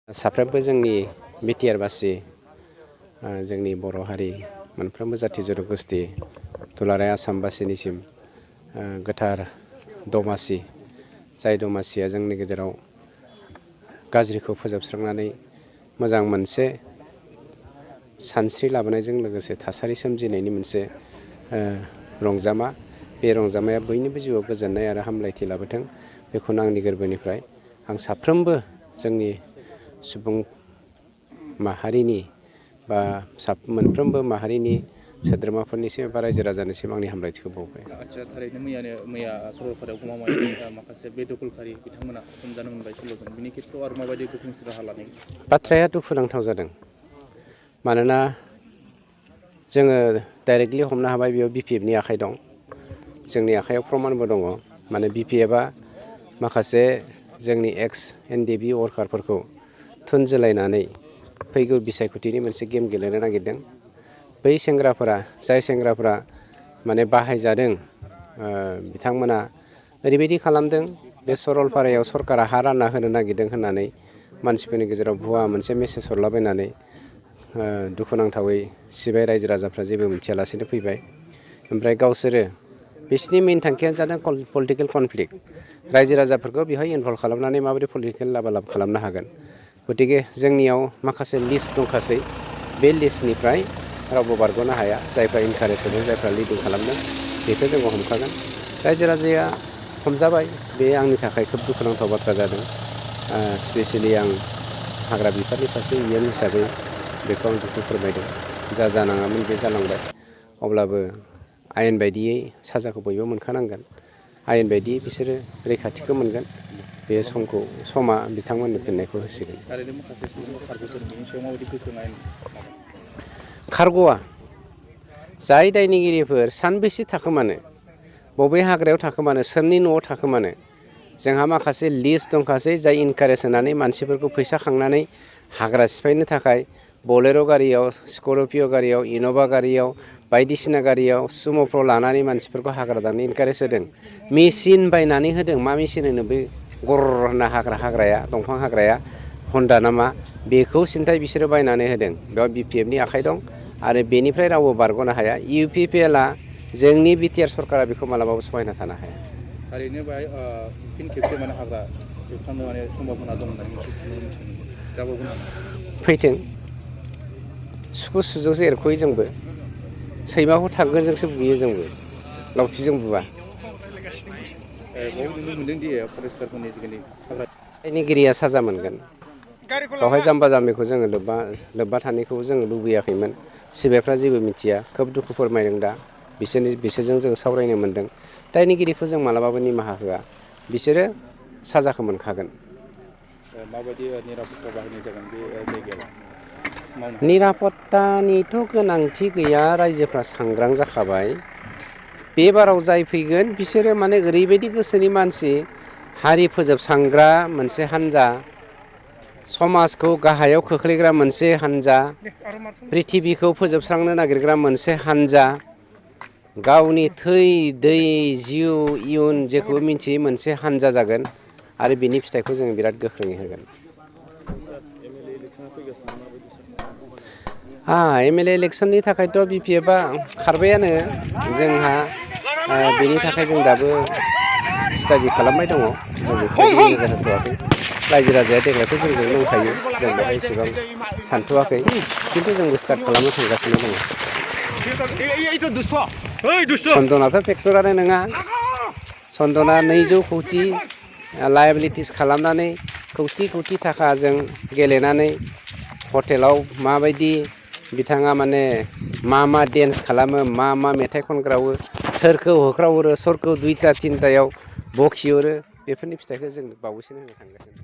साफ्रोमबो जोंनि बिटिआर बासि जोंनि बर' हारि मोनफ्रोमबो जाथि जन'गोष्ठि दुलाराय आसामबासिनिसिम गोथार दमासि जाय दमासिया जोंनि गेजेराव गाज्रिखौ फोजोबस्रांनानै मोजां मोनसे सानस्रि लाबोनायजों लोगोसे थासारि सोमजिनायनि मोनसे रंजामा बे रंजामाया बयनिबो जिउआव गोजोननाय आरो हामलायथि लाबोथों बेखौनो आंनि गोरबोनिफ्राय आं साफ्रोमबो जोंनि सुबुं माहारिनि बा मोनफ्रोमबो माहारिनि सोद्रोमाफोरनिसिम एबा रायजो राजानिसिम आंनि हामलायथिखौ बावबाय। आच्चा थारैनो मैया सरलपारायाव गमामायैनो माखासे बे दखलखारि बिथांमोना हमजानो मोनबाय 16 जन बिनि खेत्रआव आरो माबायदि गोख्रोंसिन राहा लानाय बाथ्राया दुखुनांथाव जादों मानोना जोङो डाइरेक्टलि हमनो हाबाय बेयाव बिपिएफनि आखाइ दं जोंनि आखायाव प्रमानबो दङ माने बिपिएफआ माखासे जोंनि एक्स एनडिएफबि वर्कारफोरखौ थुनजोलायनानै फैगौ बिसायख'थिनि मोनसे गेम गेलेनो नागिरदों बै सेंग्राफोरा जाय सेंग्राफोरा माने बाहायजादों बिथांमोना ओरैबायदि खालामदों बे सरलपारायाव सरकारा हा रानना होनो नागिरदों होननानै मानसिफोरनि गेजेराव भुवा मोनसे मेसेज हरलाबायनानै दुखुनांथावै सिबाय रायजो राजाफ्रा जेबो मिथियालासेनो फैबाय ओमफ्राय गावसोरो बिसिनि मेइन थांखियानो जादों पलिटिकेल कनफ्लिक्ट रायजो राजाफोरखौ बेवहाय इनभल्भ खालामनानै माबोरै पलिटिकेल लाबालाब खालामनो हागोन गतिके जोंनियाव माखासे लिस्ट दंखासै बे लिस्टनिफ्राय रावबो बारग'नो हाया जायफ्रा इनकारेज होदों जायफ्रा लिडिं खालामदों बेखौ जोङो हमखागोन रायजो राजाया हमजाबाय बे आंनि थाखाय खोब दुखुनांथाव बाथ्रा जादों स्पेसियेलि आं हाग्रा बिफाननि सासे इएम हिसाबै बेखौ आं दुखु फोरमायदों जा जानाङामोन बे जालांबाय अब्लाबो आयेन बायदियै साजाखौ बयबो मोनखानांगोन आयेन बायदियै बिसोरो रैखाथिखौ मोनगोन बे समा बिथांमोननो फिननायखौ होसिगोन थारैनो माखासे सुबुंफोर खारग'दों बेनि सायाव माबायदि गोख्रों आयेन खारग'आ जाय दायनिगिरिफोर सानबेसे थाखोमानो बबे हाग्रायाव थाखोमानो सोरनि न'आव थाखोमानो जोंहा माखासे लिस्ट दंखासै जाय इनकारेज होनानै मानसिफोरखौ फैसा खांनानै हाग्रा सिफायनो थाखाय बलेर' गारियाव स्करपिय' गारियाव इन'भा गारियाव बायदिसिना गारियाव सुम'फ्राव लानानै मानसिफोरखौ हाग्रा दानो इनकारेज होदों मेचिन बायनानै होदों मा मेचिन होनो बै गर होनना हाग्राया दंफां हाग्राया हन्डा नामा बेखौ सिन्थाय बिसोरो बायनानै होदों बेयाव बिपिएफनि आखाइ दं आरो बेनिफ्राय रावबो बारग'नो हाया इउपिपिएलआ जोंनि बिटिआर सरकारा बेखौ मालाबाबो सहायना थानो हाया थारैनो बाहाय फिन खेबसे माने हाग्रा जोबस्रांनो माने सम्भाबना दं होननानै फैथों सुखु सुजोंसो एरख'यो जोंबो सैमाखौ थांगोनजोंसो बुयो जोंबो लावथिजों बुवा नुनो मोनदोंदि फरेस्टारफोरनि जिखिनि दायनिगिरिया साजा मोनगोन बेवहाय जाम्बा जाम्बिखौ जोङो लोब्बा थानायखौ जोङो लुबैयाखैमोन सिबायफ्रा जेबो मिथिया खोब दुखु फोरमायदों दा बिसोरजों जों सावरायनो मोन्दों दायनिगिरिखौ जों मालाबाबो निमाहा होआ बिसोरो साजाखौ मोनखागोन माबायदि निरापत्ता बाहायनाय जागोन बे जायगायाव निरापत्तानिथ' गोनांथि गैया रायजोफ्रा सांग्रां जाखाबाय बे बाराव जाय फैगोन बिसोरो माने ओरैबायदि गोसोनि मानसि हारि फोजोबस्रांग्रा मोनसे हान्जा समाजखौ गाहायाव खोख्लैग्रा मोनसे हान्जा प्रिथिबिखौ फोजोबस्रांनो नागिरग्रा मोनसे हान्जा गावनि थै दै जिउ इयुन जेखौबो मिन्थियै मोनसे हान्जा जागोन आरो बिनि फिथाइखौ जोङो बिराद गोख्रोङै होगोन एमएलए इलेक्सननि थाखायथ' बिपिएफआ खारबायानो जोंहा बेनि थाखाय जों दाबो स्टाडि खालामबाय दङ जों बेखौ नोजोर होथ'वाखै रायजो राजाया देग्लायथ' जोंजों दंखायो जों बेहाय एसेबां सानथ'वाखै खिन्थु जोंबो स्टार्ट खालामनो थांगासिनो दङ चन्दनाथ' फेक्टरानो नङा चन्दना 200 कौटि लायबिलिटिस खालामनानै कौटि थाखाजों गेलेनानै हटेलाव माबायदि बिथाङा माने मा डेन्स खालामो मा मेथाइ खनग्रावो सोरखौ होख्रावहरो सोरखौ 2टा 3टायाव बखिहरो बेफोरनि फिथाइखौ जों बावैसोनो होनो थांगासिनो